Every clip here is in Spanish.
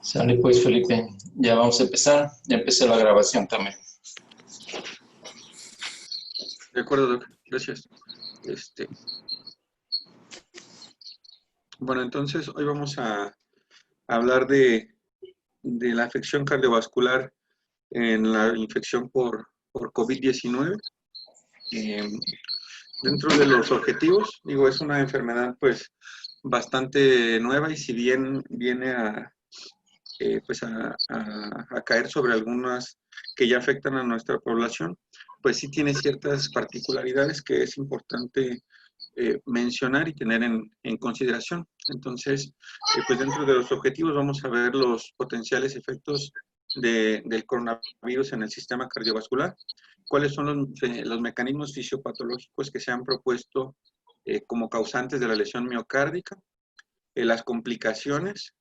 Sale pues, Felipe. Ya vamos a empezar. Ya empecé la grabación también. De acuerdo, Doc. Gracias. Bueno, entonces hoy vamos a hablar de la afección cardiovascular en la infección por COVID-19. Dentro de los objetivos, digo, es una enfermedad pues bastante nueva y si bien viene a caer sobre algunas que ya afectan a nuestra población, pues sí tiene ciertas particularidades que es importante mencionar y tener en consideración. Entonces, pues dentro de los objetivos vamos a ver los potenciales efectos del coronavirus en el sistema cardiovascular, cuáles son los mecanismos fisiopatológicos que se han propuesto como causantes de la lesión miocárdica, las complicaciones,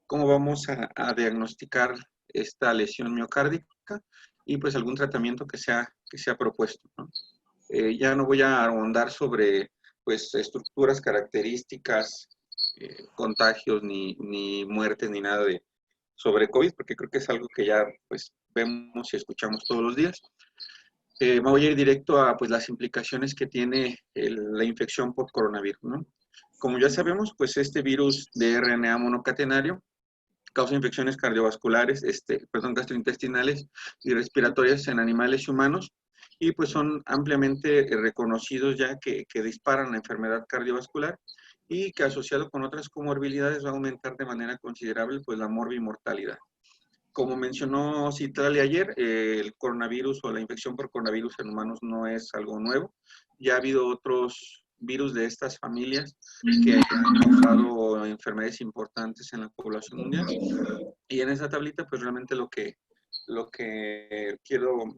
cómo vamos a diagnosticar esta lesión miocárdica y pues algún tratamiento que sea propuesto, ¿no? Ya no voy a ahondar sobre pues estructuras, características, contagios, ni muertes, ni nada sobre COVID, porque creo que es algo que ya pues vemos y escuchamos todos los días. Me voy a ir directo a pues las implicaciones que tiene la infección por coronavirus, ¿no? Como ya sabemos, pues este virus de RNA monocatenario causa infecciones cardiovasculares, gastrointestinales y respiratorias en animales y humanos, y pues son ampliamente reconocidos ya que disparan la enfermedad cardiovascular y que asociado con otras comorbilidades va a aumentar de manera considerable pues la morbimortalidad. Como mencionó Citlali ayer, el coronavirus o la infección por coronavirus en humanos no es algo nuevo. Ya ha habido otros virus de estas familias que han causado enfermedades importantes en la población mundial. Y en esa tablita, pues realmente lo que quiero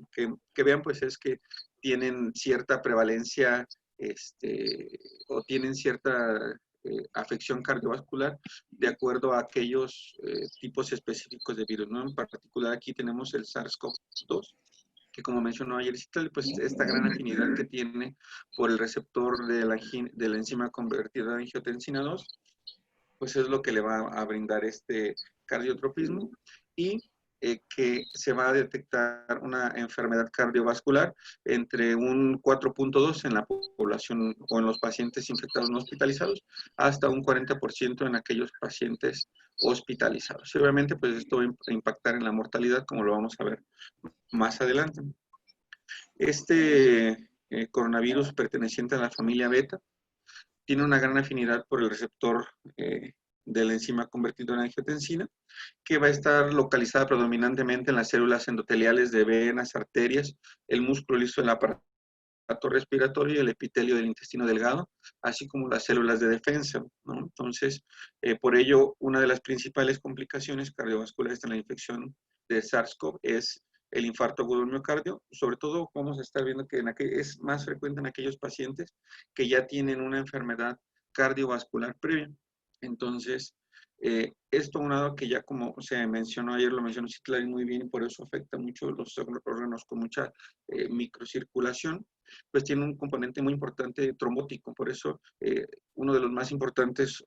que vean, pues es que tienen cierta prevalencia o tienen cierta afección cardiovascular de acuerdo a aquellos tipos específicos de virus, ¿no? En particular aquí tenemos el SARS-CoV-2, que como mencionó ayer, pues esta gran afinidad que tiene por el receptor de la enzima convertida en angiotensina 2, pues es lo que le va a brindar este cardiotropismo y que se va a detectar una enfermedad cardiovascular entre un 4.2 en la población o en los pacientes infectados no hospitalizados hasta un 40% en aquellos pacientes hospitalizados. Y obviamente pues esto va a impactar en la mortalidad como lo vamos a ver más adelante. Este coronavirus perteneciente a la familia beta tiene una gran afinidad por el receptor de la enzima convertida en angiotensina, que va a estar localizada predominantemente en las células endoteliales de venas, arterias, el músculo liso del aparato respiratorio y el epitelio del intestino delgado, así como las células de defensa, ¿no? Entonces, por ello, una de las principales complicaciones cardiovasculares de la infección de SARS-CoV es el infarto agudo del miocardio. Sobre todo vamos a estar viendo que es más frecuente en aquellos pacientes que ya tienen una enfermedad cardiovascular previa. Entonces, esto unado que ya como se mencionó ayer, lo mencionó Citlali muy bien, y por eso afecta mucho los órganos con mucha microcirculación, pues tiene un componente muy importante trombótico. Por eso uno de los más importantes,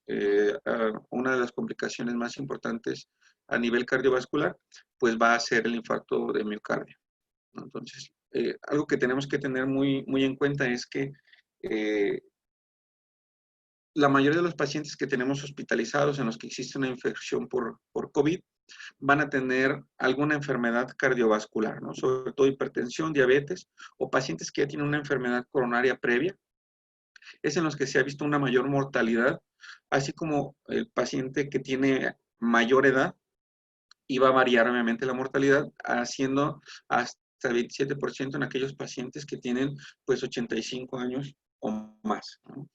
una de las complicaciones más importantes a nivel cardiovascular, pues va a ser el infarto de miocardio, ¿no? Entonces, algo que tenemos que tener muy en cuenta es que la mayoría de los pacientes que tenemos hospitalizados en los que existe una infección por COVID van a tener alguna enfermedad cardiovascular, ¿no? Sobre todo hipertensión, diabetes o pacientes que ya tienen una enfermedad coronaria previa. Es en los que se ha visto una mayor mortalidad, así como el paciente que tiene mayor edad, y va a variar obviamente la mortalidad, haciendo hasta 27% en aquellos pacientes que tienen pues 85 años o más, ¿no?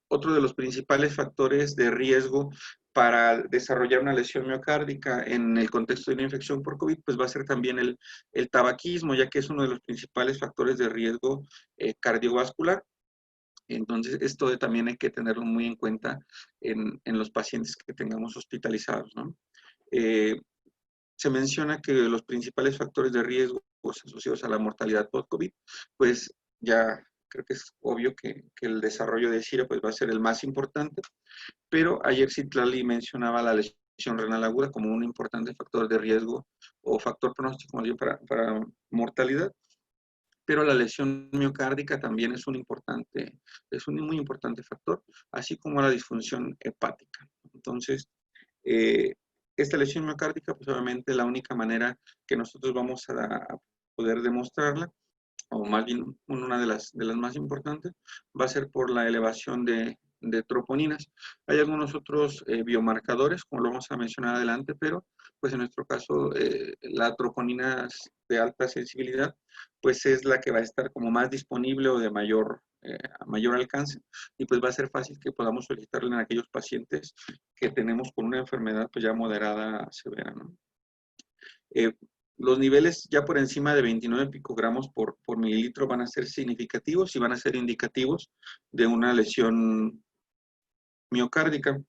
Otro de los principales factores de riesgo para desarrollar una lesión miocárdica en el contexto de una infección por COVID, pues va a ser también el tabaquismo, ya que es uno de los principales factores de riesgo cardiovascular. Entonces, esto también hay que tenerlo muy en cuenta en los pacientes que tengamos hospitalizados, ¿no? Se menciona que los principales factores de riesgo asociados a la mortalidad post-COVID, pues ya creo que es obvio que el desarrollo de Ciro pues, va a ser el más importante, pero ayer Citlali mencionaba la lesión renal aguda como un importante factor de riesgo o factor pronóstico para mortalidad, pero la lesión miocárdica también es un muy importante factor, así como la disfunción hepática. Entonces, esta lesión miocárdica, pues obviamente la única manera que nosotros vamos a poder demostrarla, o más bien una de las más importantes, va a ser por la elevación de troponinas. Hay algunos otros biomarcadores, como lo vamos a mencionar adelante, pero pues en nuestro caso la troponina de alta sensibilidad pues es la que va a estar como más disponible o de mayor alcance, y pues va a ser fácil que podamos solicitarla en aquellos pacientes que tenemos con una enfermedad pues ya moderada severa, ¿no? Los niveles ya por encima de 29 picogramos por mililitro van a ser significativos y van a ser indicativos de una lesión miocárdica.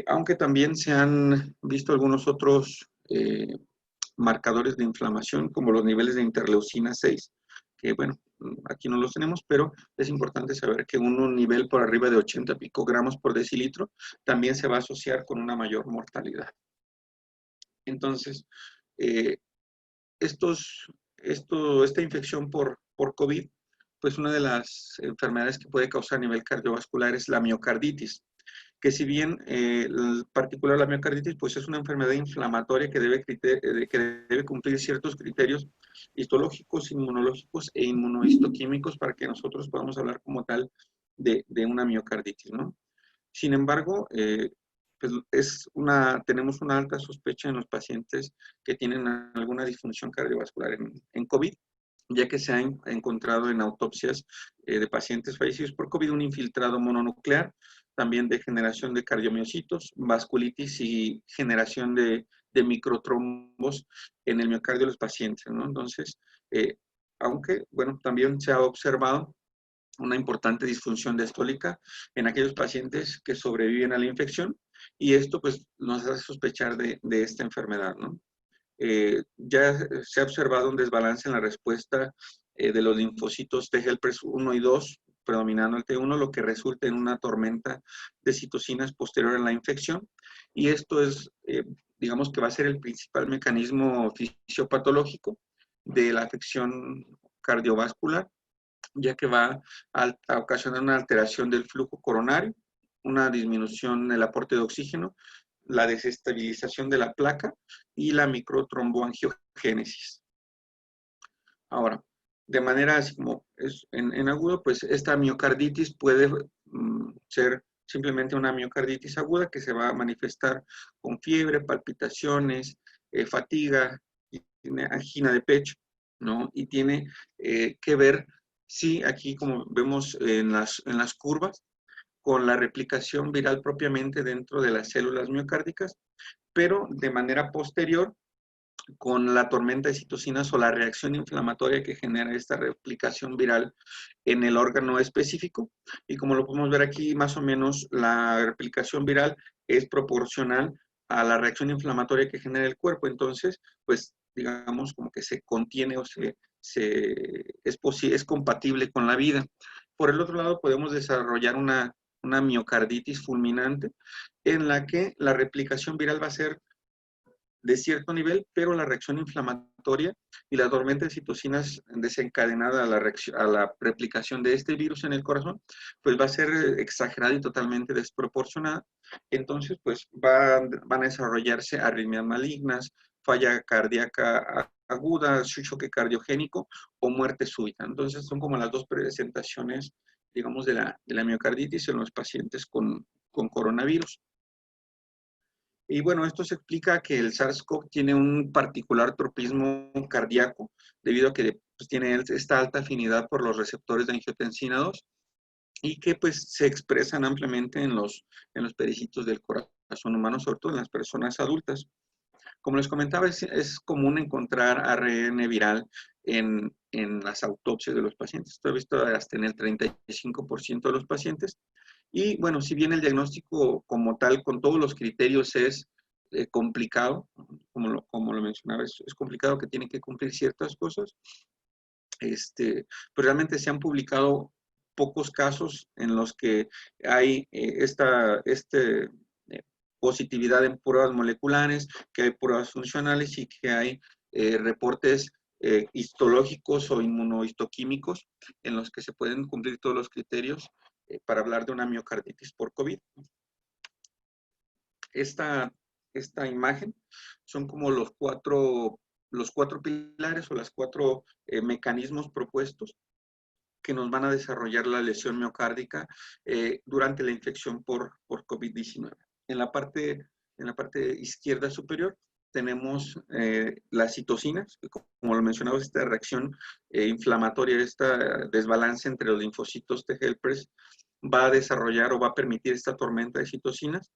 Aunque también se han visto algunos otros marcadores de inflamación, como los niveles de interleucina 6, que bueno, aquí no los tenemos, pero es importante saber que un nivel por arriba de 80 picogramos por decilitro también se va a asociar con una mayor mortalidad. Entonces, esta infección por COVID, pues una de las enfermedades que puede causar a nivel cardiovascular es la miocarditis, que si bien en particular la miocarditis, pues es una enfermedad inflamatoria que debe cumplir ciertos criterios histológicos, inmunológicos e inmunohistoquímicos para que nosotros podamos hablar como tal de una miocarditis, ¿no? Sin embargo, pues tenemos una alta sospecha en los pacientes que tienen alguna disfunción cardiovascular en COVID, ya que se ha encontrado en autopsias de pacientes fallecidos por COVID un infiltrado mononuclear, también de generación de cardiomiocitos, vasculitis y generación de microtrombos en el miocardio de los pacientes, ¿no? Entonces, aunque, bueno, también se ha observado una importante disfunción diastólica en aquellos pacientes que sobreviven a la infección, y esto pues nos hace sospechar de esta enfermedad, ¿no? Ya se ha observado un desbalance en la respuesta de los linfocitos T helpers 1 y 2, predominando el T1, lo que resulta en una tormenta de citocinas posterior a la infección, y esto es, digamos que va a ser el principal mecanismo fisiopatológico de la afección cardiovascular, ya que va a ocasionar una alteración del flujo coronario, una disminución del aporte de oxígeno, la desestabilización de la placa y la microtromboangiogénesis. Ahora, de manera así como es en agudo, pues esta miocarditis puede ser simplemente una miocarditis aguda que se va a manifestar con fiebre, palpitaciones, fatiga, angina de pecho, ¿no? Y tiene que ver, sí, aquí como vemos en las curvas, con la replicación viral propiamente dentro de las células miocárdicas, pero de manera posterior con la tormenta de citocinas o la reacción inflamatoria que genera esta replicación viral en el órgano específico. Y como lo podemos ver aquí, más o menos la replicación viral es proporcional a la reacción inflamatoria que genera el cuerpo. Entonces, pues digamos como que se contiene o es compatible con la vida. Por el otro lado, podemos desarrollar una miocarditis fulminante en la que la replicación viral va a ser de cierto nivel, pero la reacción inflamatoria y la tormenta de citocinas desencadenada a la replicación de este virus en el corazón, pues va a ser exagerada y totalmente desproporcionada. Entonces, pues van a desarrollarse arritmias malignas, falla cardíaca aguda, choque cardiogénico o muerte súbita. Entonces, son como las dos presentaciones, digamos, de la miocarditis en los pacientes con coronavirus. Y bueno, esto se explica que el SARS-CoV tiene un particular tropismo cardíaco debido a que pues, tiene esta alta afinidad por los receptores de angiotensina 2 y que pues se expresan ampliamente en los pericitos del corazón humano, sobre todo en las personas adultas. Como les comentaba, es común encontrar ARN viral en las autopsias de los pacientes. Esto he visto hasta en el 35% de los pacientes. Y bueno, si bien el diagnóstico como tal, con todos los criterios, es complicado, como lo mencionaba, es complicado, que tiene que cumplir ciertas cosas, Pero realmente se han publicado pocos casos en los que hay positividad en pruebas moleculares, que hay pruebas funcionales y que hay reportes histológicos o inmunohistoquímicos en los que se pueden cumplir todos los criterios para hablar de una miocarditis por COVID. Esta imagen son como los cuatro pilares o los cuatro mecanismos propuestos que nos van a desarrollar la lesión miocárdica durante la infección por COVID-19. En la parte izquierda superior tenemos las citocinas, que como lo mencionamos, esta reacción inflamatoria, este desbalance entre los linfocitos T helpers va a desarrollar o va a permitir esta tormenta de citocinas.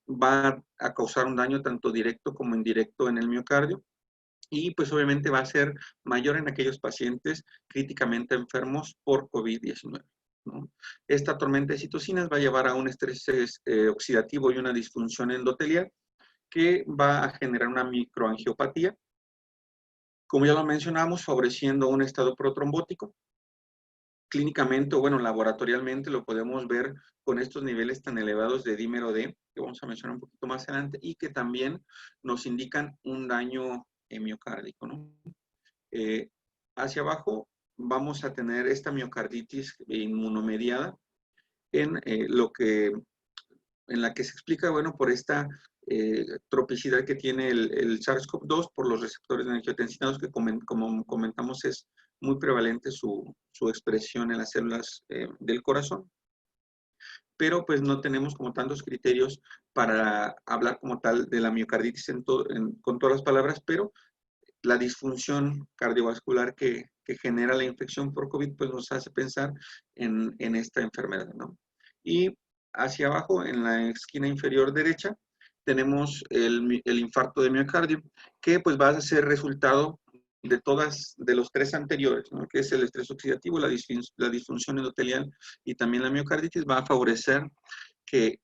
Va a causar un daño tanto directo como indirecto en el miocardio. Y pues obviamente va a ser mayor en aquellos pacientes críticamente enfermos por COVID-19, ¿no? Esta tormenta de citocinas va a llevar a un estrés oxidativo y una disfunción endotelial que va a generar una microangiopatía, como ya lo mencionamos, favoreciendo un estado protrombótico. Clínicamente, o bueno, laboratorialmente lo podemos ver con estos niveles tan elevados de dímero D, que vamos a mencionar un poquito más adelante, y que también nos indican un daño miocárdico, ¿no? Hacia abajo vamos a tener esta miocarditis inmunomediada en la que se explica, bueno, por esta tropicidad que tiene el SARS-CoV-2 por los receptores de angiotensinados que como comentamos es muy prevalente su expresión en las células del corazón. Pero pues no tenemos como tantos criterios para hablar como tal de la miocarditis con todas las palabras, pero la disfunción cardiovascular que genera la infección por COVID, pues nos hace pensar en esta enfermedad, ¿no? Y hacia abajo, en la esquina inferior derecha, tenemos el infarto de miocardio, que pues va a ser resultado de los tres anteriores, ¿no? Que es el estrés oxidativo, la disfunción endotelial y también la miocarditis, va a favorecer que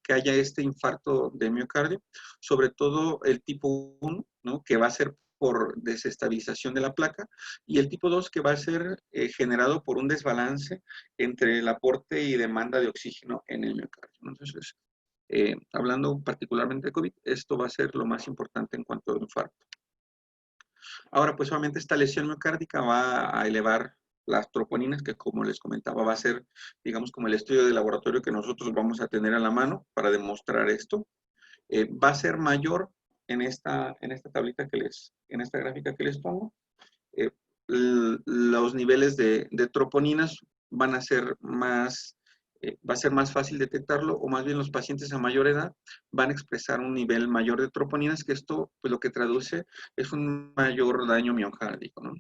haya este infarto de miocardio, sobre todo el tipo 1, ¿no? Que va a ser por desestabilización de la placa, y el tipo 2 que va a ser generado por un desbalance entre el aporte y demanda de oxígeno en el miocardio, ¿no? Entonces, hablando particularmente de COVID, esto va a ser lo más importante en cuanto al infarto. Ahora, pues obviamente esta lesión miocárdica va a elevar las troponinas, que como les comentaba, va a ser, digamos, como el estudio de laboratorio que nosotros vamos a tener a la mano para demostrar esto. Va a ser mayor en esta tablita en esta gráfica que les pongo. Los niveles de troponinas van a ser más, va a ser más fácil detectarlo, o más bien los pacientes a mayor edad van a expresar un nivel mayor de troponinas, que esto pues lo que traduce es un mayor daño miocárdico, ¿no?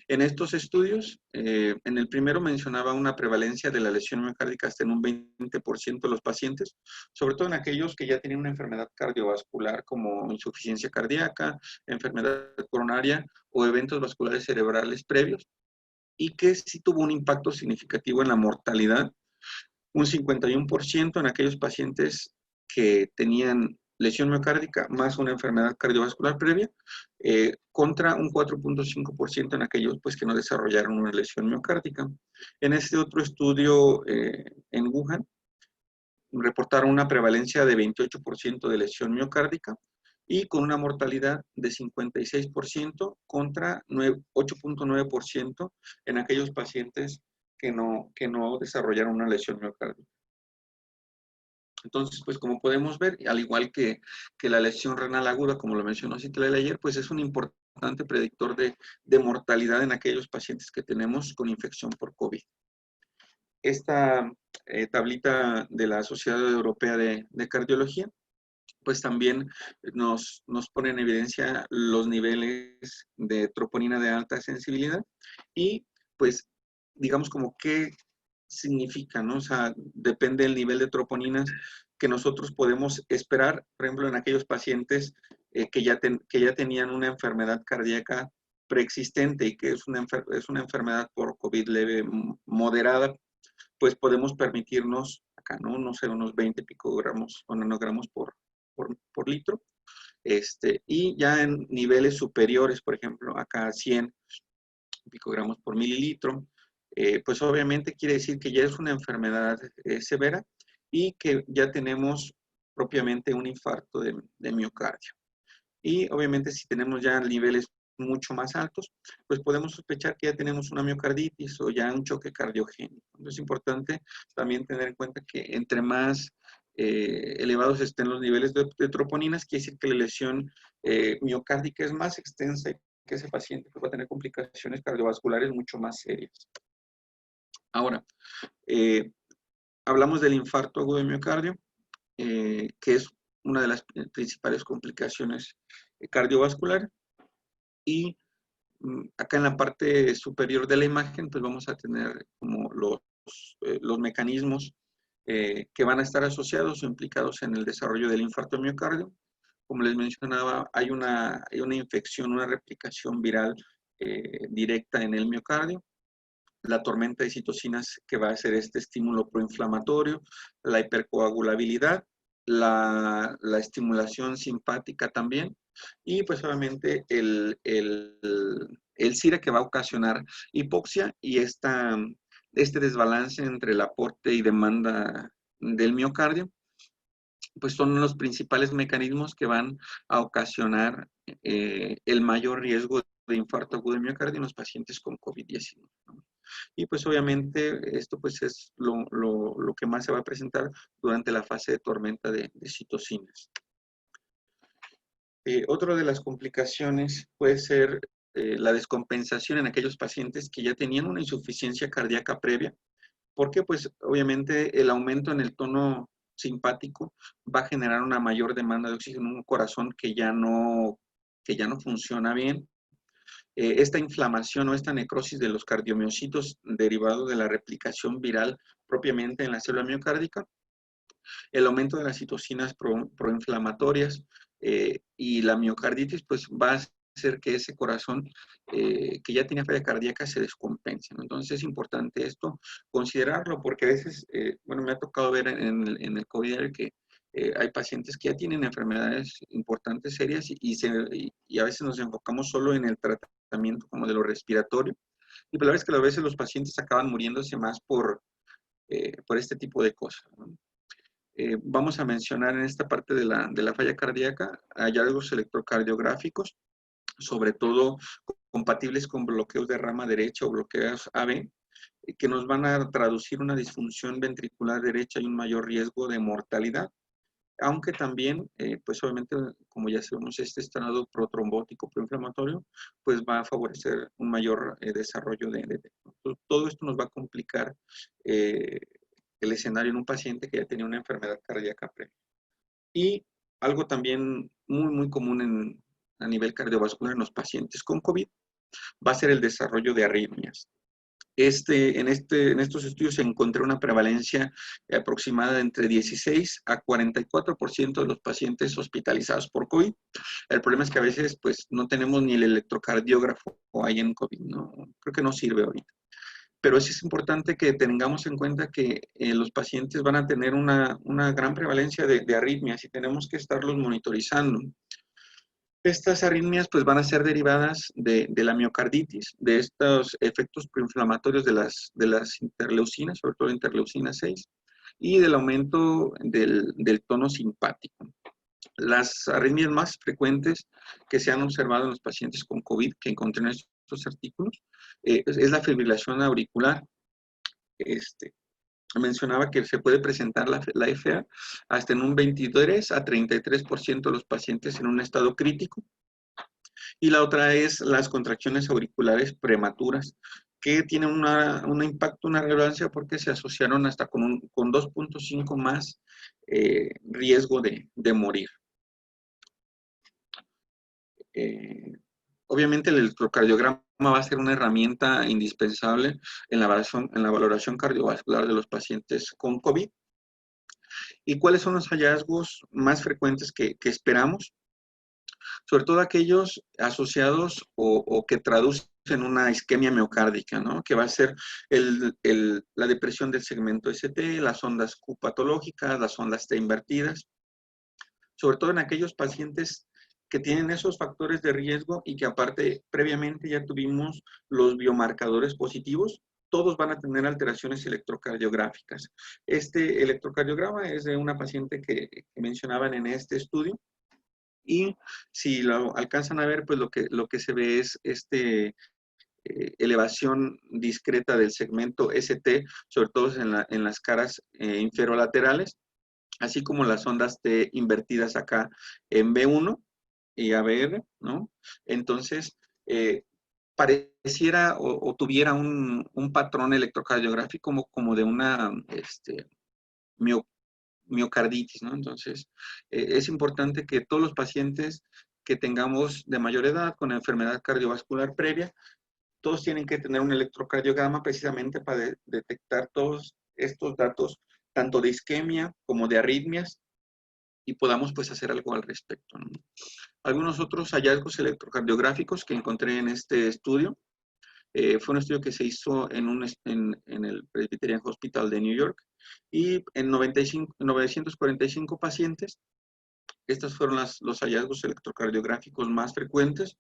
En estos estudios, en el primero mencionaba una prevalencia de la lesión miocárdica hasta en un 20% de los pacientes, sobre todo en aquellos que ya tienen una enfermedad cardiovascular como insuficiencia cardíaca, enfermedad coronaria o eventos vasculares cerebrales previos, y que sí tuvo un impacto significativo en la mortalidad, un 51% en aquellos pacientes que tenían lesión miocárdica más una enfermedad cardiovascular previa, contra un 4.5% en aquellos pues, que no desarrollaron una lesión miocárdica. En este otro estudio en Wuhan, reportaron una prevalencia de 28% de lesión miocárdica y con una mortalidad de 56% contra 8.9% en aquellos pacientes que no desarrollaron una lesión miocárdica. Entonces, pues como podemos ver, al igual que la lesión renal aguda, como lo mencionó Citlali ayer, pues es un importante predictor de mortalidad en aquellos pacientes que tenemos con infección por COVID. Esta tablita de la Sociedad Europea de Cardiología, pues también nos pone en evidencia los niveles de troponina de alta sensibilidad y pues digamos como qué significa, ¿no? O sea, depende del nivel de troponinas que nosotros podemos esperar, por ejemplo, en aquellos pacientes que ya tenían una enfermedad cardíaca preexistente y que es una enfermedad por COVID leve moderada, pues podemos permitirnos acá, ¿no? No sé, unos 20 picogramos o nanogramos por litro. Y ya en niveles superiores, por ejemplo, acá 100 picogramos por mililitro, pues obviamente quiere decir que ya es una enfermedad severa y que ya tenemos propiamente un infarto de miocardio. Y obviamente si tenemos ya niveles mucho más altos, pues podemos sospechar que ya tenemos una miocarditis o ya un choque cardiogénico. Entonces es importante también tener en cuenta que entre más elevados estén los niveles de troponinas, quiere decir que la lesión miocárdica es más extensa y que ese paciente pues, va a tener complicaciones cardiovasculares mucho más serias. Ahora, hablamos del infarto agudo de miocardio, que es una de las principales complicaciones cardiovasculares. Y acá en la parte superior de la imagen, pues vamos a tener como los mecanismos que van a estar asociados o implicados en el desarrollo del infarto de miocardio. Como les mencionaba, hay una infección, una replicación viral directa en el miocardio, la tormenta de citocinas que va a ser este estímulo proinflamatorio, la hipercoagulabilidad, la estimulación simpática también, y pues obviamente el CIRA que va a ocasionar hipoxia y este desbalance entre el aporte y demanda del miocardio, pues son los principales mecanismos que van a ocasionar el mayor riesgo de infarto agudo de miocardio en los pacientes con COVID-19. ¿no? Y pues obviamente esto pues es lo que más se va a presentar durante la fase de tormenta de citocinas. Otra de las complicaciones puede ser la descompensación en aquellos pacientes que ya tenían una insuficiencia cardíaca previa, porque pues obviamente el aumento en el tono simpático va a generar una mayor demanda de oxígeno en un corazón que ya no funciona bien. Esta inflamación o esta necrosis de los cardiomiocitos derivado de la replicación viral propiamente en la célula miocárdica, el aumento de las citocinas proinflamatorias y la miocarditis, pues va a hacer que ese corazón que ya tenía falla cardíaca se descompense. ¿no? Entonces es importante esto, considerarlo, porque a veces, bueno, me ha tocado ver en el COVID que hay pacientes que ya tienen enfermedades importantes, serias, y a veces nos enfocamos solo en el tratamiento como de lo respiratorio, y la verdad es que a veces los pacientes acaban muriéndose más por este tipo de cosas. ¿no? Vamos a mencionar en esta parte de la falla cardíaca hallazgos electrocardiográficos, sobre todo compatibles con bloqueos de rama derecha o bloqueos AB, que nos van a traducir una disfunción ventricular derecha y un mayor riesgo de mortalidad, aunque también, pues obviamente, como ya sabemos, este estado protrombótico proinflamatorio, pues va a favorecer un mayor desarrollo todo esto nos va a complicar el escenario en un paciente que ya tenía una enfermedad cardíaca previa. Y algo también muy, muy común a nivel cardiovascular en los pacientes con COVID va a ser el desarrollo de arritmias. En estos estudios se encontró una prevalencia aproximada de entre 16 a 44% de los pacientes hospitalizados por COVID. El problema es que a veces pues no tenemos ni el electrocardiógrafo ahí en COVID, ¿no? Creo que no sirve ahorita. Pero sí es importante que tengamos en cuenta que los pacientes van a tener una gran prevalencia de arritmias y tenemos que estarlos monitorizando. Estas arritmias pues van a ser derivadas de la miocarditis, de estos efectos proinflamatorios de las interleucinas, sobre todo la interleucina 6, y del aumento del tono simpático. Las arritmias más frecuentes que se han observado en los pacientes con COVID, que encontré en estos artículos, es la fibrilación auricular. Mencionaba que se puede presentar la FA hasta en un 23 a 33% de los pacientes en un estado crítico. Y la otra es las contracciones auriculares prematuras, que tienen un impacto, una relevancia porque se asociaron hasta con 2.5 más riesgo de morir. Obviamente el electrocardiograma va a ser una herramienta indispensable en la valoración cardiovascular de los pacientes con COVID. ¿Y cuáles son los hallazgos más frecuentes que esperamos? Sobre todo aquellos asociados o que traducen una isquemia miocárdica, ¿no? Que va a ser la depresión del segmento ST, las ondas Q patológicas, las ondas T invertidas, sobre todo en aquellos pacientes que tienen esos factores de riesgo y que aparte previamente ya tuvimos los biomarcadores positivos, todos van a tener alteraciones electrocardiográficas. Este electrocardiograma es de una paciente que mencionaban en este estudio, y si lo alcanzan a ver, pues lo que se ve es elevación discreta del segmento ST, sobre todo en las caras inferolaterales, así como las ondas T invertidas acá en B1 y ABR, ¿no? Entonces, pareciera o tuviera un patrón electrocardiográfico como de una miocarditis, ¿no? Entonces, es importante que todos los pacientes que tengamos de mayor edad con enfermedad cardiovascular previa, todos tienen que tener un electrocardiograma precisamente para detectar todos estos datos, tanto de isquemia como de arritmias, y podamos pues hacer algo al respecto, ¿no? Algunos otros hallazgos electrocardiográficos que encontré en este estudio, fue un estudio que se hizo en el Presbyterian Hospital de New York, y en 945 pacientes, estos fueron los hallazgos electrocardiográficos más frecuentes,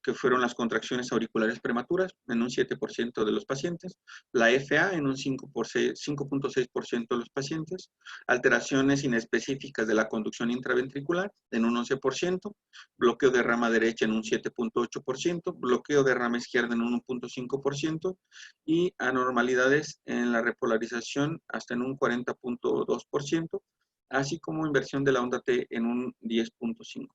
que fueron las contracciones auriculares prematuras en un 7% de los pacientes, la FA en un 5.6% de los pacientes, alteraciones inespecíficas de la conducción intraventricular en un 11%, bloqueo de rama derecha en un 7.8%, bloqueo de rama izquierda en un 1.5% y anormalidades en la repolarización hasta en un 40.2%, así como inversión de la onda T en un 10.5%.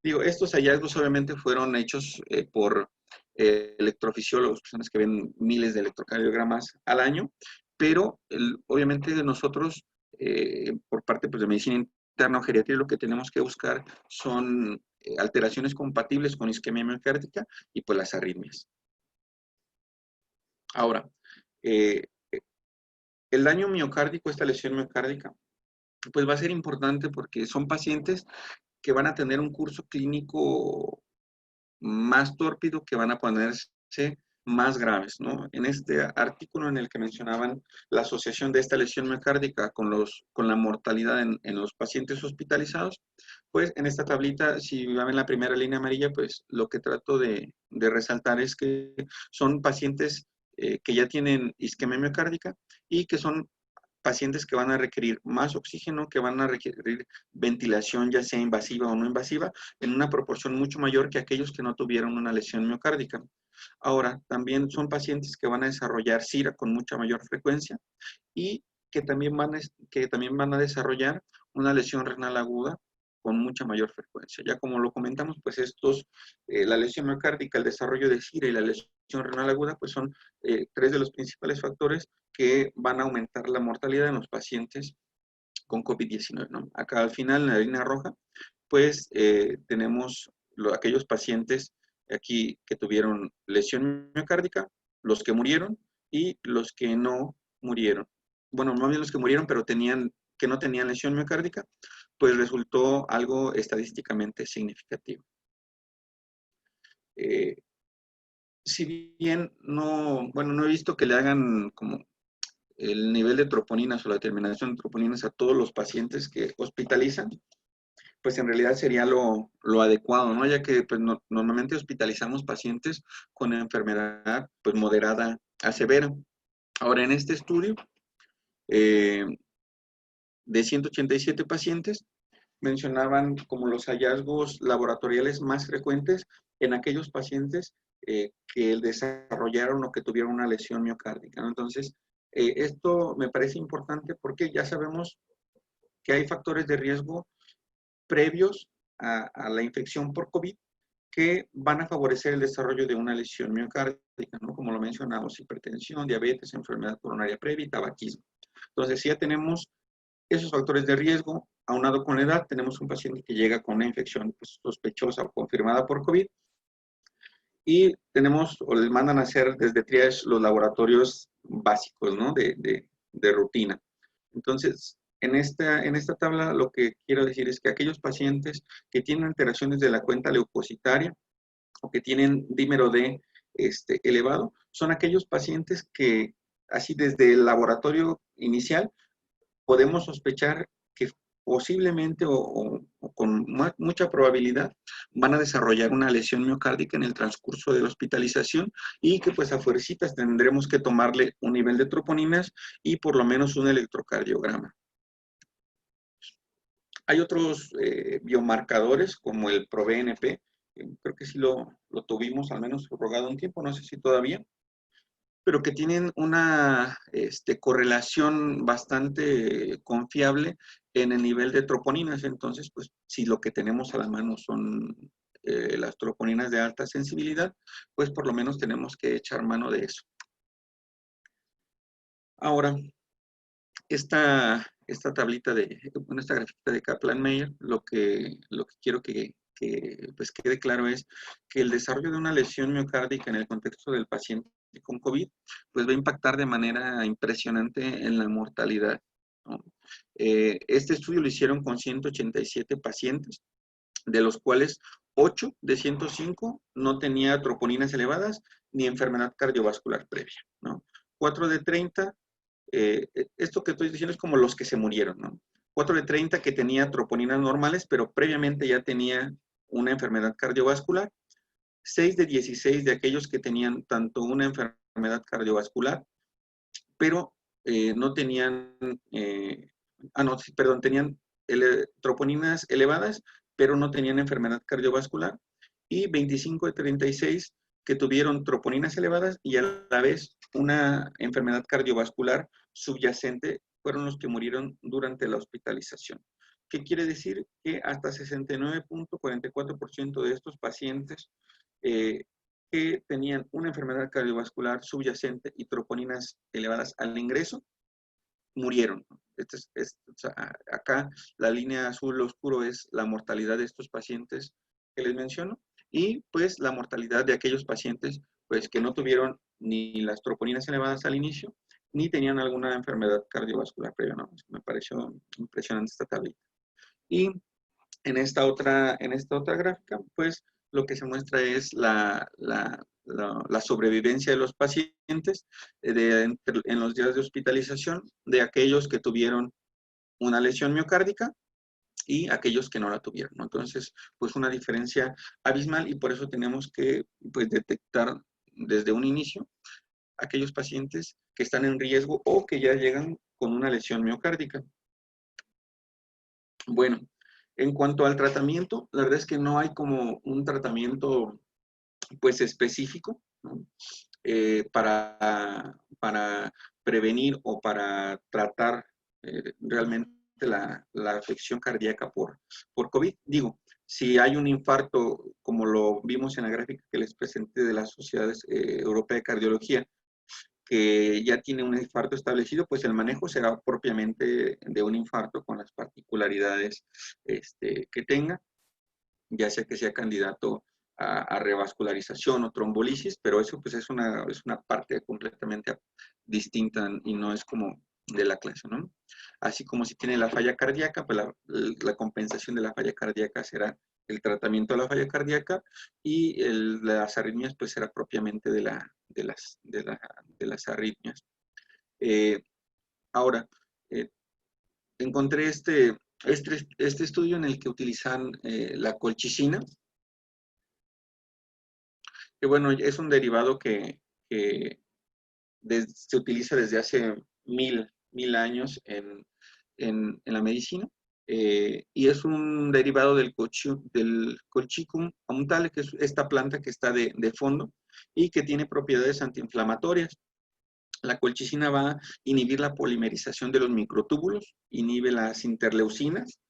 Digo, estos hallazgos obviamente fueron hechos por electrofisiólogos, personas que ven miles de electrocardiogramas al año, pero obviamente nosotros, por parte pues, de medicina interna o geriatría, lo que tenemos que buscar son alteraciones compatibles con isquemia miocárdica y pues las arritmias. Ahora, el daño miocárdico, esta lesión miocárdica, pues va a ser importante porque son pacientes que van a tener un curso clínico más tórpido, que van a ponerse más graves, ¿no? En este artículo en el que mencionaban la asociación de esta lesión miocárdica con la mortalidad en los pacientes hospitalizados, pues en esta tablita, si ven la primera línea amarilla, pues lo que trato de resaltar es que son pacientes que ya tienen isquemia miocárdica y que son pacientes que van a requerir más oxígeno, que van a requerir ventilación, ya sea invasiva o no invasiva, en una proporción mucho mayor que aquellos que no tuvieron una lesión miocárdica. Ahora, también son pacientes que van a desarrollar SIRA con mucha mayor frecuencia y que también van a desarrollar una lesión renal aguda con mucha mayor frecuencia. Ya como lo comentamos, pues la lesión miocárdica, el desarrollo de SIRA y la lesión renal aguda, pues son tres de los principales factores que van a aumentar la mortalidad en los pacientes con COVID-19, ¿no? Acá al final, en la línea roja, pues tenemos aquellos pacientes aquí que tuvieron lesión miocárdica, los que murieron y los que no murieron. Bueno, más bien los que murieron, pero que no tenían lesión miocárdica, pues resultó algo estadísticamente significativo. Si bien no he visto que le hagan como el nivel de troponinas o la determinación de troponinas a todos los pacientes que hospitalizan, pues en realidad sería lo adecuado, ¿no? Ya que pues, normalmente hospitalizamos pacientes con enfermedad pues, moderada a severa. Ahora, en este estudio, de 187 pacientes, mencionaban como los hallazgos laboratoriales más frecuentes en aquellos pacientes que desarrollaron o que tuvieron una lesión miocárdica, ¿no? Entonces, esto me parece importante porque ya sabemos que hay factores de riesgo previos a la infección por COVID que van a favorecer el desarrollo de una lesión miocárdica, ¿no? Como lo mencionamos, hipertensión, diabetes, enfermedad coronaria previa y tabaquismo. Entonces, si ya tenemos esos factores de riesgo, aunado con la edad, tenemos un paciente que llega con una infección pues, sospechosa o confirmada por COVID, y tenemos o les mandan a hacer desde triage los laboratorios básicos, ¿no? de rutina. Entonces, en esta tabla lo que quiero decir es que aquellos pacientes que tienen alteraciones de la cuenta leucocitaria o que tienen dímero D elevado, son aquellos pacientes que así desde el laboratorio inicial podemos sospechar que posiblemente o con mucha probabilidad van a desarrollar una lesión miocárdica en el transcurso de la hospitalización y que pues a fuercitas tendremos que tomarle un nivel de troponinas y por lo menos un electrocardiograma. Hay otros biomarcadores como el ProBNP, creo que sí lo tuvimos al menos subrogado un tiempo, no sé si todavía, pero que tienen una correlación bastante confiable en el nivel de troponinas. Entonces, pues, si lo que tenemos a la mano son las troponinas de alta sensibilidad, pues por lo menos tenemos que echar mano de eso. Ahora, esta tablita esta grafiquita de Kaplan-Meier, lo que quiero que pues quede claro es que el desarrollo de una lesión miocárdica en el contexto del paciente con COVID, pues va a impactar de manera impresionante en la mortalidad, ¿no? Este estudio lo hicieron con 187 pacientes, de los cuales 8 de 105 no tenía troponinas elevadas ni enfermedad cardiovascular previa, ¿no? 4 de 30, esto que estoy diciendo es como los que se murieron, ¿no? 4 de 30 que tenía troponinas normales, pero previamente ya tenía una enfermedad cardiovascular. 6 de 16 de aquellos que tenían tanto una enfermedad cardiovascular, pero no tenían, tenían troponinas elevadas, pero no tenían enfermedad cardiovascular, y 25 de 36 que tuvieron troponinas elevadas y a la vez una enfermedad cardiovascular subyacente, fueron los que murieron durante la hospitalización. ¿Qué quiere decir? Que hasta 69.44% de estos pacientes que tenían una enfermedad cardiovascular subyacente y troponinas elevadas al ingreso, murieron. O sea, acá la línea azul oscuro es la mortalidad de estos pacientes que les menciono, y pues la mortalidad de aquellos pacientes pues que no tuvieron ni las troponinas elevadas al inicio, ni tenían alguna enfermedad cardiovascular previa, ¿no? Me pareció impresionante esta tablita. Y en esta otra gráfica, pues lo que se muestra es la sobrevivencia de los pacientes en los días de hospitalización de aquellos que tuvieron una lesión miocárdica y aquellos que no la tuvieron, ¿no? Entonces, pues una diferencia abismal, y por eso tenemos que pues, detectar desde un inicio aquellos pacientes que están en riesgo o que ya llegan con una lesión miocárdica. Bueno, en cuanto al tratamiento, la verdad es que no hay como un tratamiento pues específico, ¿no? Para prevenir o para tratar realmente la afección cardíaca por COVID. Digo, si hay un infarto, como lo vimos en la gráfica que les presenté de las sociedades europeas de cardiología, que ya tiene un infarto establecido, pues el manejo será propiamente de un infarto con las particularidades que tenga, ya sea que sea candidato a revascularización o trombolisis, pero eso pues es una parte completamente distinta y no es como de la clase, ¿no? Así como si tiene la falla cardíaca, pues la compensación de la falla cardíaca será el tratamiento de la falla cardíaca, y las arritmias pues será propiamente de las arritmias. Ahora, encontré este estudio en el que utilizan la colchicina, que bueno, es un derivado que se utiliza desde hace mil años en la medicina, y es un derivado del Colchicum aumentale, que es esta planta que está de fondo y que tiene propiedades antiinflamatorias. La colchicina va a inhibir la polimerización de los microtúbulos, inhibe las interleucinas,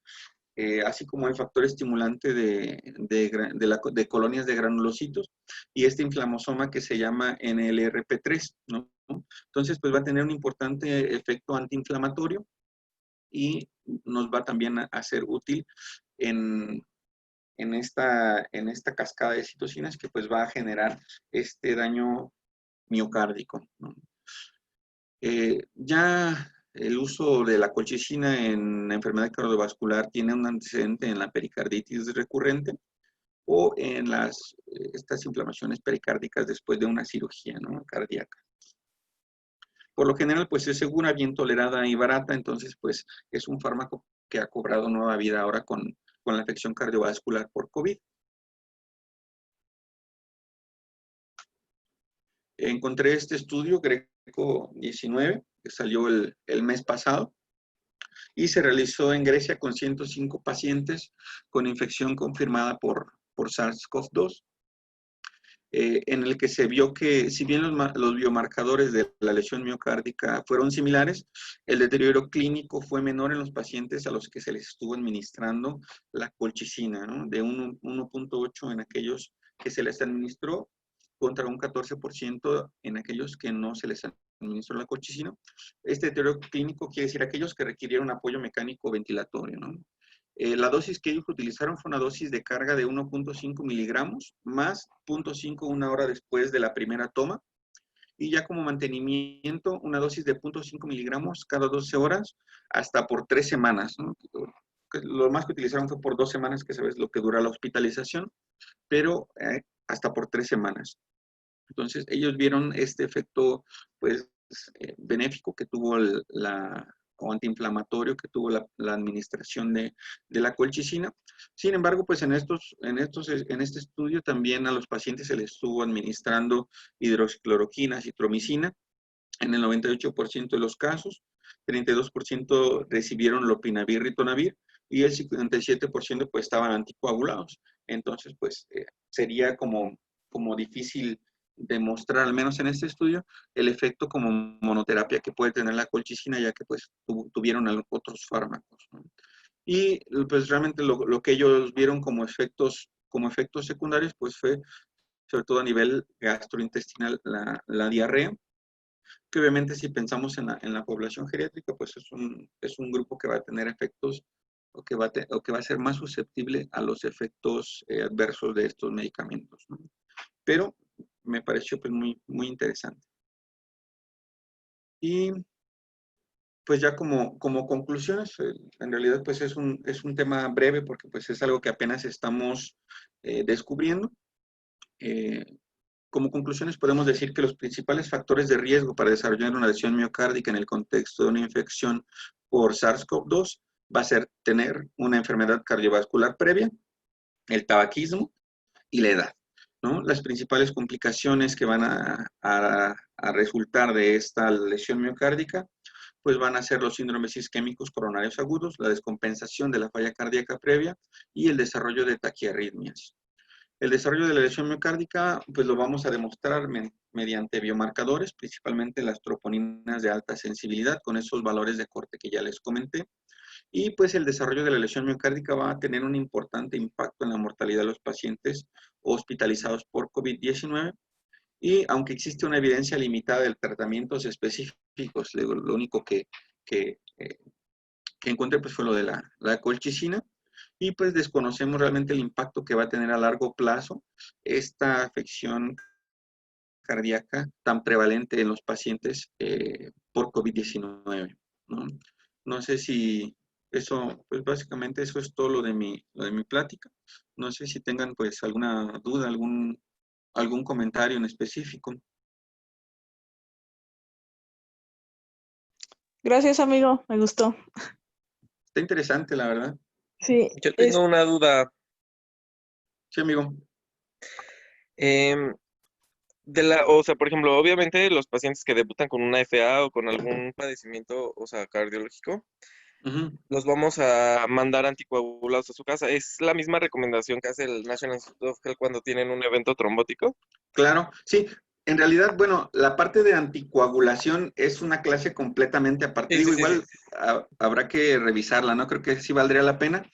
así como el factor estimulante de colonias de granulocitos y este inflamosoma que se llama NLRP3, ¿no? Entonces, pues va a tener un importante efecto antiinflamatorio y nos va también a ser útil en esta cascada de citocinas que pues va a generar este daño miocárdico, ¿no? Ya el uso de la colchicina en enfermedad cardiovascular tiene un antecedente en la pericarditis recurrente o en estas inflamaciones pericárdicas después de una cirugía, ¿no?, cardíaca. Por lo general, pues es segura, bien tolerada y barata, entonces pues es un fármaco que ha cobrado nueva vida ahora con la afección cardiovascular por COVID. Encontré este estudio, Greco 19, que salió el mes pasado, y se realizó en Grecia con 105 pacientes con infección confirmada por SARS-CoV-2, en el que se vio que si bien los biomarcadores de la lesión miocárdica fueron similares, el deterioro clínico fue menor en los pacientes a los que se les estuvo administrando la colchicina, ¿no? De 1.8 en aquellos que se les administró contra un 14% en aquellos que no se les administró la colchicina. Este deterioro clínico quiere decir aquellos que requirieron apoyo mecánico ventilatorio, ¿no? La dosis que ellos utilizaron fue una dosis de carga de 1.5 miligramos más 0.5 una hora después de la primera toma, y ya como mantenimiento una dosis de 0.5 miligramos cada 12 horas hasta por 3 semanas, ¿no? Lo más que utilizaron fue por 2 semanas, que sabes lo que dura la hospitalización, pero hasta por 3 semanas. Entonces ellos vieron este efecto pues benéfico que tuvo o antiinflamatorio que tuvo la administración de la colchicina. Sin embargo, pues en este estudio también a los pacientes se les estuvo administrando hidroxicloroquina, citromicina, en el 98% de los casos, 32% recibieron lopinavir, ritonavir, y el 57% pues estaban anticoagulados. Entonces, pues sería como difícil demostrar, al menos en este estudio, el efecto como monoterapia que puede tener la colchicina, ya que pues tuvieron otros fármacos, ¿no? Y pues realmente lo que ellos vieron como efectos secundarios, pues fue sobre todo a nivel gastrointestinal la diarrea, que obviamente si pensamos en la población geriátrica, pues es un grupo que va a tener efectos o que va a ser más susceptible a los efectos adversos de estos medicamentos, ¿no? Pero me pareció pues muy, muy interesante. Y pues ya como conclusiones, en realidad pues es un tema breve porque pues es algo que apenas estamos descubriendo. Como conclusiones podemos decir que los principales factores de riesgo para desarrollar una lesión miocárdica en el contexto de una infección por SARS-CoV-2 va a ser tener una enfermedad cardiovascular previa, el tabaquismo y la edad, ¿no? Las principales complicaciones que van a resultar de esta lesión miocárdica pues van a ser los síndromes isquémicos coronarios agudos, la descompensación de la falla cardíaca previa y el desarrollo de taquiarritmias. El desarrollo de la lesión miocárdica, pues lo vamos a demostrar mediante biomarcadores, principalmente las troponinas de alta sensibilidad, con esos valores de corte que ya les comenté. Y pues el desarrollo de la lesión miocárdica va a tener un importante impacto en la mortalidad de los pacientes hospitalizados por COVID-19. Y aunque existe una evidencia limitada de tratamientos específicos, lo único que encontré pues fue lo de la colchicina. Y pues desconocemos realmente el impacto que va a tener a largo plazo esta afección cardíaca tan prevalente en los pacientes por COVID-19, ¿no? No sé si eso, pues básicamente eso es todo lo de mi plática. No sé si tengan pues alguna duda, algún comentario en específico. Gracias, amigo, me gustó. Está interesante, la verdad. Sí. Yo tengo una duda. Sí, amigo. O sea, por ejemplo, obviamente los pacientes que debutan con una FA o con algún padecimiento, o sea, cardiológico, los vamos a mandar anticoagulados a su casa. ¿Es la misma recomendación que hace el National Institute of Health cuando tienen un evento trombótico? Claro, sí. En realidad, bueno, la parte de anticoagulación es una clase completamente aparte. Digo, igual habrá que revisarla, ¿no? Creo que sí valdría la pena,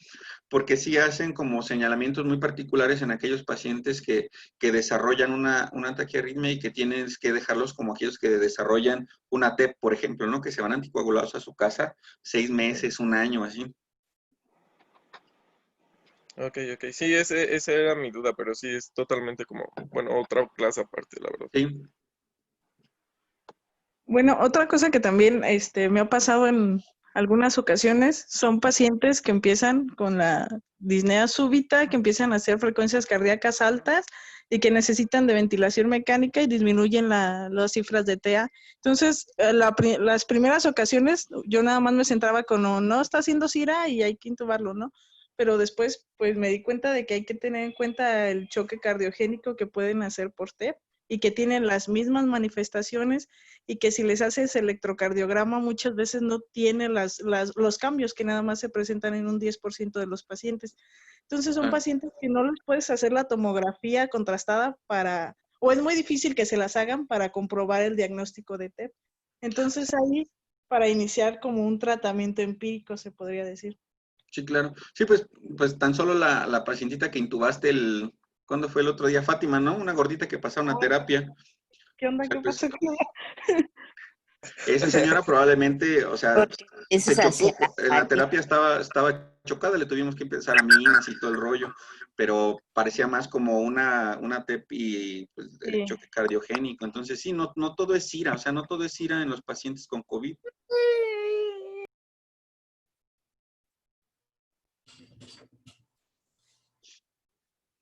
porque sí hacen como señalamientos muy particulares en aquellos pacientes que desarrollan una taquiarritmia y que tienes que dejarlos como aquellos que desarrollan una TEP, por ejemplo, ¿no? Que se van anticoagulados a su casa 6 meses, 1 año, así. Ok. Sí, esa era mi duda, pero sí es totalmente como, bueno, otra clase aparte, la verdad. Sí. Bueno, otra cosa que también me ha pasado en algunas ocasiones son pacientes que empiezan con la disnea súbita, que empiezan a hacer frecuencias cardíacas altas y que necesitan de ventilación mecánica y disminuyen las cifras de TA. Entonces, las primeras ocasiones yo nada más me centraba con no está haciendo CIRA y hay que intubarlo, ¿no? Pero después pues me di cuenta de que hay que tener en cuenta el choque cardiogénico que pueden hacer por TEP y que tienen las mismas manifestaciones y que si les haces electrocardiograma muchas veces no tiene los cambios que nada más se presentan en un 10% de los pacientes. Entonces son pacientes que no les puedes hacer la tomografía contrastada o es muy difícil que se las hagan para comprobar el diagnóstico de TEP. Entonces ahí, para iniciar como un tratamiento empírico, se podría decir. Sí, claro. Sí, pues tan solo la pacientita que intubaste ¿cuándo fue el otro día? Fátima, ¿no? Una gordita que pasaba una terapia. ¿Qué onda? O sea, ¿Qué pues, pasó con ella? esa señora probablemente, o sea, Eso se se hacía chocó, en la terapia estaba chocada, le tuvimos que empezar a minas y todo el rollo, pero parecía más como una TEP y pues, el choque cardiogénico. Entonces, sí, no todo es CIRA, o sea, no todo es CIRA en los pacientes con COVID.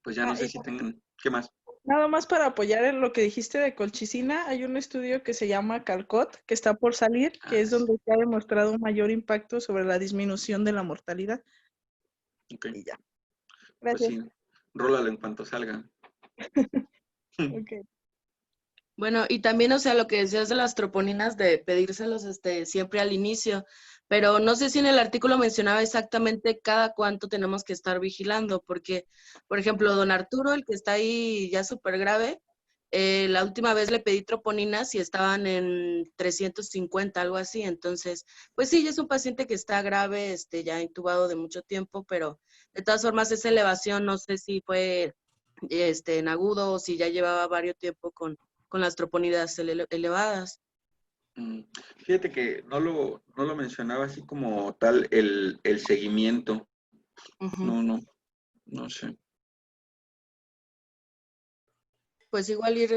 Pues ya no sé si tengan, ¿qué más? Nada más para apoyar en lo que dijiste de colchicina, hay un estudio que se llama CALCOT, que está por salir, que es donde se ha demostrado un mayor impacto sobre la disminución de la mortalidad. Ok. Y ya. Pues Gracias. sí, rólalo en cuanto salga. Okay. Bueno, y también, o sea, lo que decías de las troponinas, de pedírselos siempre al inicio, pero no sé si en el artículo mencionaba exactamente cada cuánto tenemos que estar vigilando, porque, por ejemplo, don Arturo, el que está ahí ya súper grave, la última vez le pedí troponinas y estaban en 350, algo así, entonces, pues sí, ya es un paciente que está grave, ya intubado de mucho tiempo, pero de todas formas esa elevación, no sé si fue en agudo o si ya llevaba varios tiempo con las troponinas elevadas. Fíjate que no lo mencionaba así como tal el seguimiento. No sé. Pues igual ir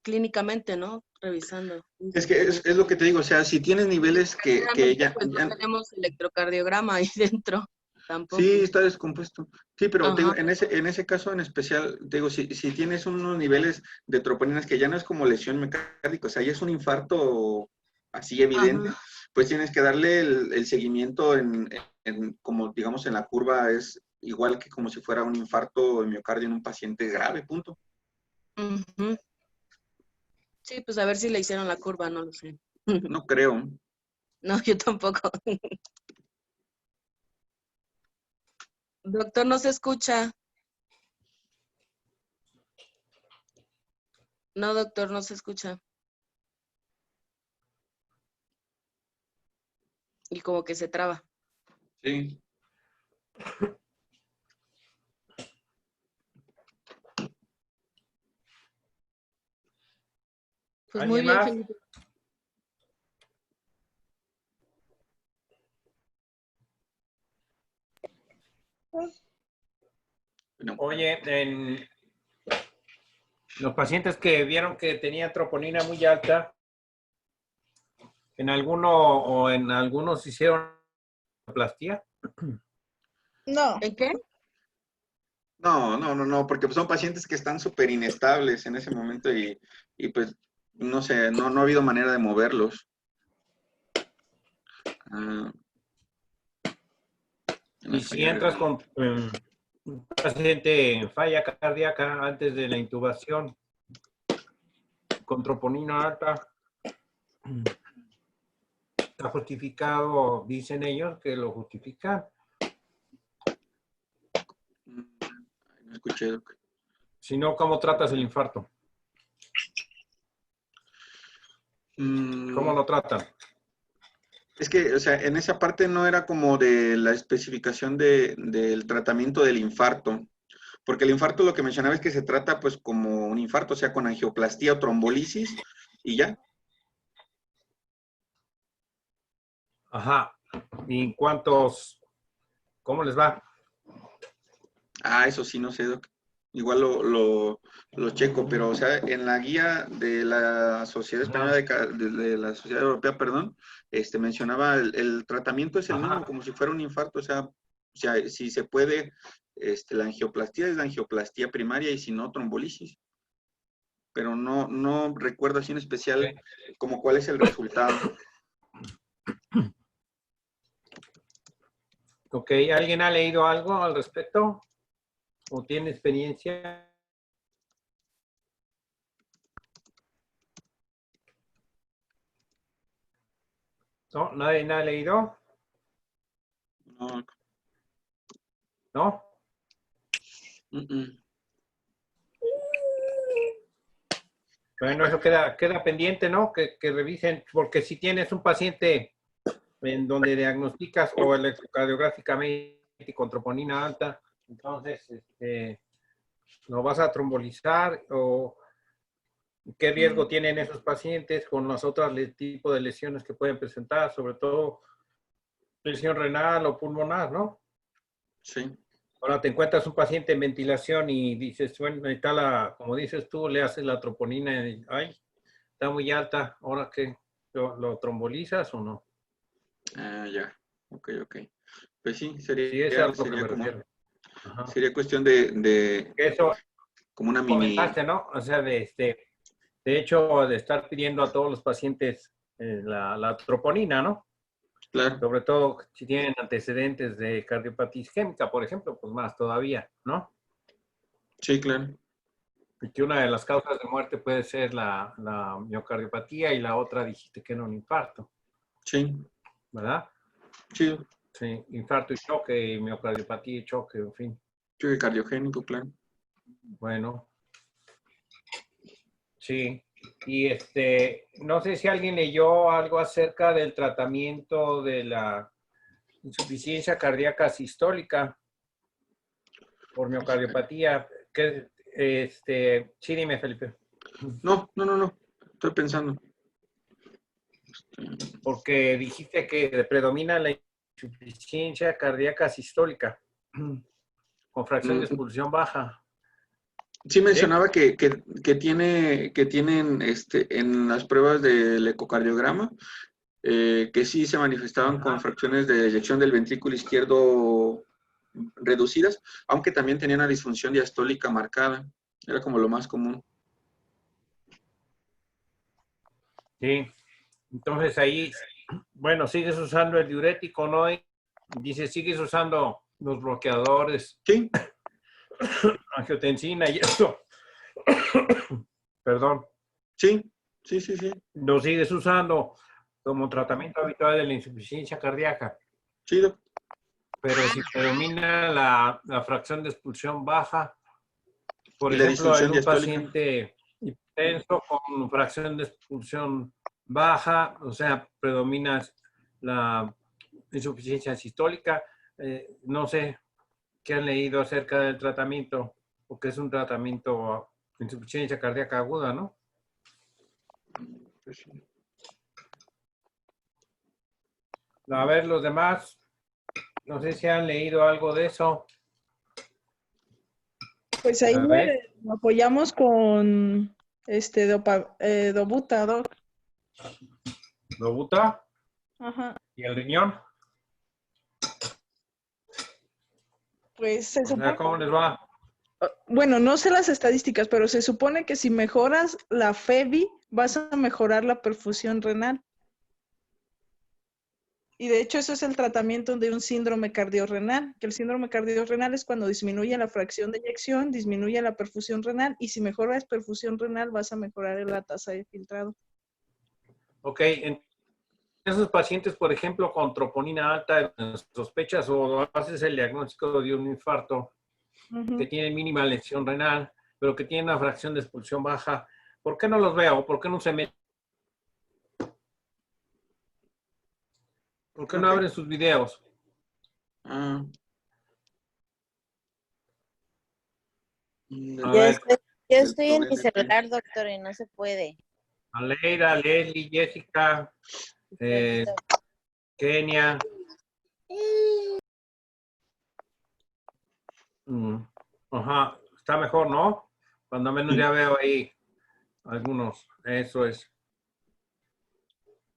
clínicamente, ¿no? Revisando. Es que es lo que te digo, o sea, si tienes niveles que ella... Pues no tenemos electrocardiograma ahí dentro, tampoco. Sí, está descompuesto. Sí, pero te digo, Ajá. en ese caso en especial, te digo, si tienes unos niveles de troponinas que ya no es como lesión mecánica, o sea, ya es un infarto así evidente, Ajá. pues tienes que darle el seguimiento como digamos en la curva es igual que como si fuera un infarto de miocardio en un paciente grave, punto. Uh-huh. Sí, pues a ver si le hicieron la curva, no lo sé. No creo. No, yo tampoco. Doctor, no se escucha. No, doctor, no se escucha. Y como que se traba. Sí. Pues muy bien, más? Felipe. No. Oye, en los pacientes que vieron que tenía troponina muy alta, ¿en algunos hicieron plastía? No. ¿En qué? No, porque son pacientes que están súper inestables en ese momento y pues, no sé, no ha habido manera de moverlos. Y si entras con un paciente en falla cardíaca antes de la intubación, con troponina alta, está justificado, dicen ellos que lo justifican. No escuché. Si no, ¿cómo tratas el infarto? ¿Cómo lo tratan? Es que, o sea, en esa parte no era como de la especificación del tratamiento del infarto, porque el infarto lo que mencionaba es que se trata pues como un infarto, o sea, con angioplastía o trombolisis y ya. Ajá. ¿Y cuántos? ¿Cómo les va? Eso sí, no sé, Doc. Igual lo checo, pero o sea, en la guía de la Sociedad Española de la Sociedad Europea, perdón, mencionaba el tratamiento es el mismo, como si fuera un infarto, o sea, si se puede la angioplastía es la angioplastía primaria y si no, trombolisis. Pero no recuerdo así en especial como cuál es el resultado. Ok, ¿alguien ha leído algo al respecto? ¿O tiene experiencia? ¿No? ¿Nadie ha leído? No. ¿No? Bueno, eso queda pendiente, ¿no? Que revisen, porque si tienes un paciente en donde diagnosticas o electrocardiográficamente con troponina alta, entonces lo vas a trombolizar o qué riesgo tienen esos pacientes con las otras tipos de lesiones que pueden presentar, sobre todo lesión renal o pulmonar, ¿no? Sí. Ahora te encuentras un paciente en ventilación y dices, bueno, está como dices tú, le haces la troponina y, ay, está muy alta, ¿ahora qué? ¿Lo trombolizas o no? Ah, ya. Ok. Pues sí, Sí, es a lo que me refiero. Sería cuestión de Eso como una mini... comentaste, ¿no? O sea, de hecho, de estar pidiendo a todos los pacientes la troponina, ¿no? Claro. Sobre todo si tienen antecedentes de cardiopatía isquémica, por ejemplo, pues más todavía, ¿no? Sí, claro. Y que una de las causas de muerte puede ser la miocardiopatía y la otra dijiste que era un infarto. Sí. ¿Verdad? Sí. Sí, infarto y choque, miocardiopatía y choque, en fin. Choque cardiogénico, claro. Bueno. Sí. Y no sé si alguien leyó algo acerca del tratamiento de la insuficiencia cardíaca sistólica por miocardiopatía. Sí, dime, Felipe. No. Estoy pensando. Porque dijiste que predomina la insuficiencia cardíaca sistólica con fracción de expulsión baja. Sí mencionaba que tienen en las pruebas del ecocardiograma que sí se manifestaban con fracciones de eyección del ventrículo izquierdo reducidas, aunque también tenían una disfunción diastólica marcada. Era como lo más común. Sí. Entonces ahí, bueno, sigues usando el diurético, ¿no? Dice, sigues usando los bloqueadores. Sí. Angiotensina y esto. Perdón. Sí. Lo sigues usando como tratamiento habitual de la insuficiencia cardíaca. Sí. Pero si predomina la fracción de expulsión baja, por ejemplo, en un paciente hipertenso con fracción de expulsión baja, o sea, predomina la insuficiencia sistólica, no sé qué han leído acerca del tratamiento, porque es un tratamiento de insuficiencia cardíaca aguda, ¿no? A ver, los demás, no sé si han leído algo de eso. Pues ahí lo apoyamos con Dobuta, Doc. ¿Dobuta? Ajá. ¿Y el riñón? Pues se supone... ¿Cómo les va? Bueno, no sé las estadísticas, pero se supone que si mejoras la FEBI, vas a mejorar la perfusión renal. Y de hecho eso es el tratamiento de un síndrome cardiorrenal, que el síndrome cardiorrenal es cuando disminuye la fracción de eyección, disminuye la perfusión renal, y si mejoras perfusión renal vas a mejorar la tasa de filtrado. Ok, en esos pacientes, por ejemplo, con troponina alta, sospechas o haces el diagnóstico de un infarto, que tienen mínima lesión renal, pero que tienen una fracción de expulsión baja, ¿por qué no los veo? ¿Por qué no se meten? ¿Por qué no abren sus videos? Yo estoy en mi celular, doctor, y no se puede. Aleida, Leslie, Jessica, Kenia. Ajá, está mejor, ¿no? Cuando menos ya veo ahí algunos. Eso es.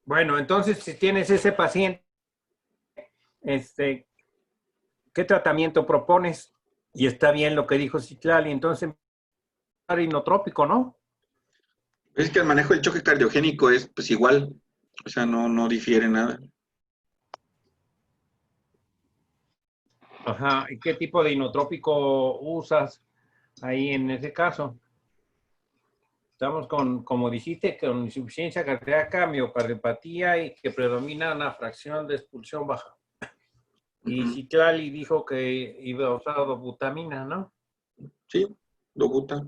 Bueno, entonces, si tienes ese paciente, ¿qué tratamiento propones? Y está bien lo que dijo Citlali, entonces inotrópico, ¿no? Es que el manejo del choque cardiogénico es pues igual, o sea, no difiere nada. Ajá, ¿y qué tipo de inotrópico usas ahí en ese caso? Estamos con, como dijiste, con insuficiencia cardíaca, miocardiopatía y que predomina una fracción de expulsión baja. Y Citlali dijo que iba a usar dobutamina, ¿no? Sí, dobuta.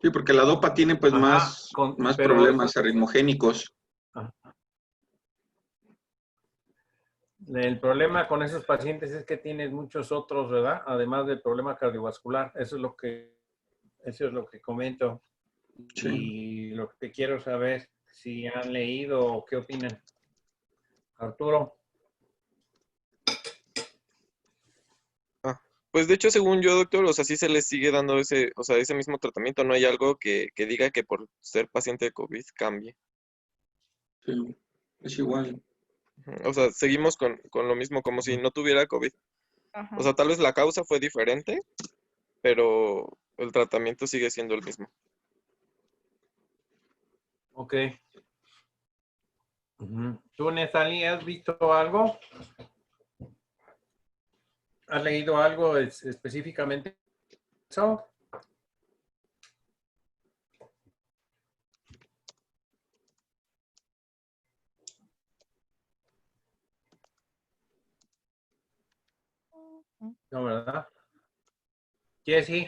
Sí, porque la dopa tiene pues Ajá, más pero problemas arritmogénicos. El problema con esos pacientes es que tienes muchos otros, ¿verdad? Además del problema cardiovascular. Eso es lo que comento. Sí. Y lo que quiero saber, si han leído o qué opinan. Arturo. Pues de hecho, según yo, doctor, o sea, sí se les sigue dando ese mismo tratamiento. No hay algo que diga que por ser paciente de COVID cambie. Sí, es igual. O sea, seguimos con lo mismo, como si no tuviera COVID. Ajá. O sea, tal vez la causa fue diferente, pero el tratamiento sigue siendo el mismo. Ok. ¿Tú, Natalie, has visto algo? ¿Has leído algo específicamente? ¿Eso? No, ¿verdad? Jessy.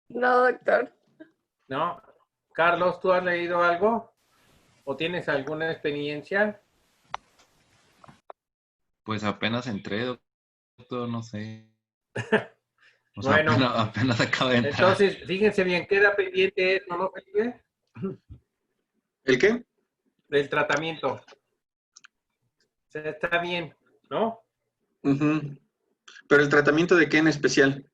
No, doctor. ¿No? Carlos, ¿tú has leído algo? ¿O tienes alguna experiencia? Pues apenas entré, doctor, no sé. O sea, Bueno, apenas acaba de entrar. entonces, fíjense bien, queda pendiente, ¿no lo Felipe? ¿El qué? Del tratamiento. O sea, está bien, ¿no? Pero el tratamiento de qué en especial?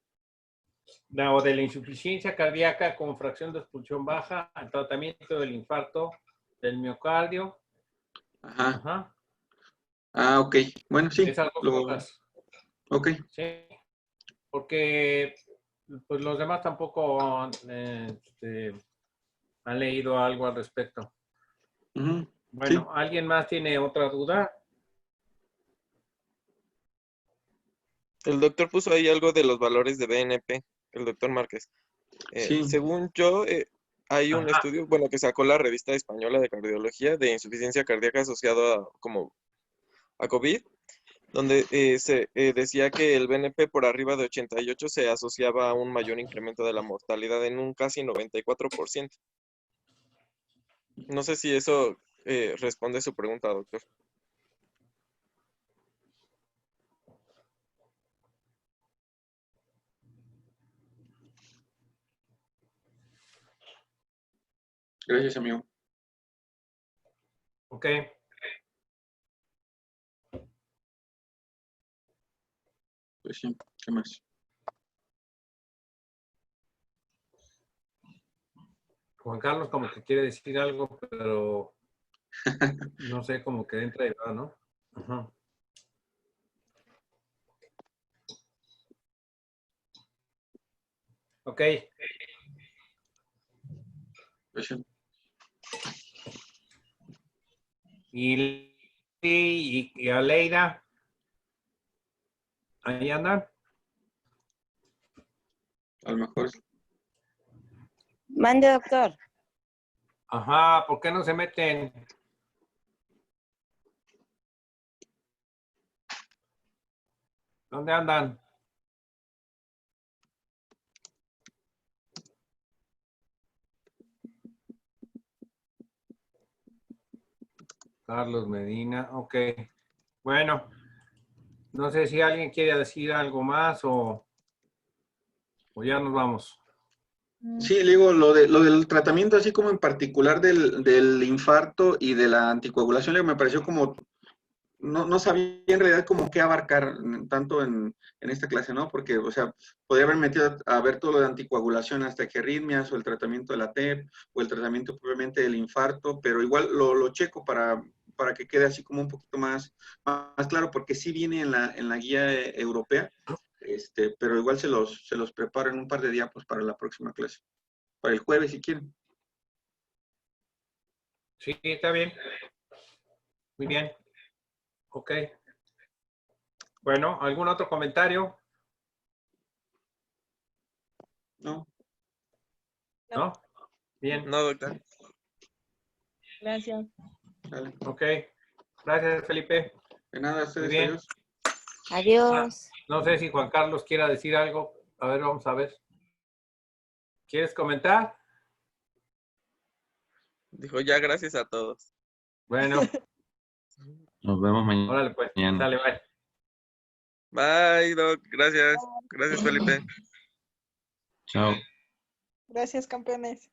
O de la insuficiencia cardíaca con fracción de expulsión baja, al tratamiento del infarto del miocardio. Ajá. Ah, ok. Bueno, sí. Esas dos cosas. Ok. Sí. Porque pues los demás tampoco han leído algo al respecto. Bueno, Sí. ¿alguien más tiene otra duda? El doctor puso ahí algo de los valores de BNP, el doctor Márquez. Sí. Según yo, hay un estudio, bueno, que sacó la revista española de cardiología de insuficiencia cardíaca asociada a COVID, donde se decía que el BNP por arriba de 88 se asociaba a un mayor incremento de la mortalidad en un casi 94%. No sé si eso responde su pregunta, doctor. Gracias, amigo. Ok. Pues sí, ¿qué más? Juan Carlos como que quiere decir algo, pero no sé, como que entra y va, ¿no? Ajá. Ok. Pues sí. Y Aleida, ¿ahí andan? A lo mejor. Mande, doctor. Ajá, ¿por qué no se meten? ¿Dónde andan? Carlos Medina, ok. Bueno, no sé si alguien quiere decir algo más o ya nos vamos. Sí, le digo, lo del tratamiento, así como en particular del infarto y de la anticoagulación, le digo, me pareció como, no sabía en realidad como qué abarcar tanto en esta clase, ¿no? Porque, o sea, podría haber metido a ver todo lo de anticoagulación hasta que arritmias, o el tratamiento de la TEP, o el tratamiento propiamente del infarto, pero igual lo checo para para que quede así como un poquito más claro, porque sí viene en la guía europea, pero igual se los preparo en un par de diapos para la próxima clase, para el jueves si quieren. Sí, está bien. Muy bien. Ok. Bueno, ¿algún otro comentario? No. ¿No? Bien. No, doctor. Gracias. Dale. Ok. Gracias, Felipe. De nada, ustedes. Muy bien. Adiós. Adiós. No sé si Juan Carlos quiera decir algo. A ver, vamos a ver. ¿Quieres comentar? Dijo ya, gracias a todos. Bueno, Nos vemos mañana. órale pues. Dale, bye. Bye, Doc. Gracias. Gracias, Felipe. Chao. Gracias, campeones.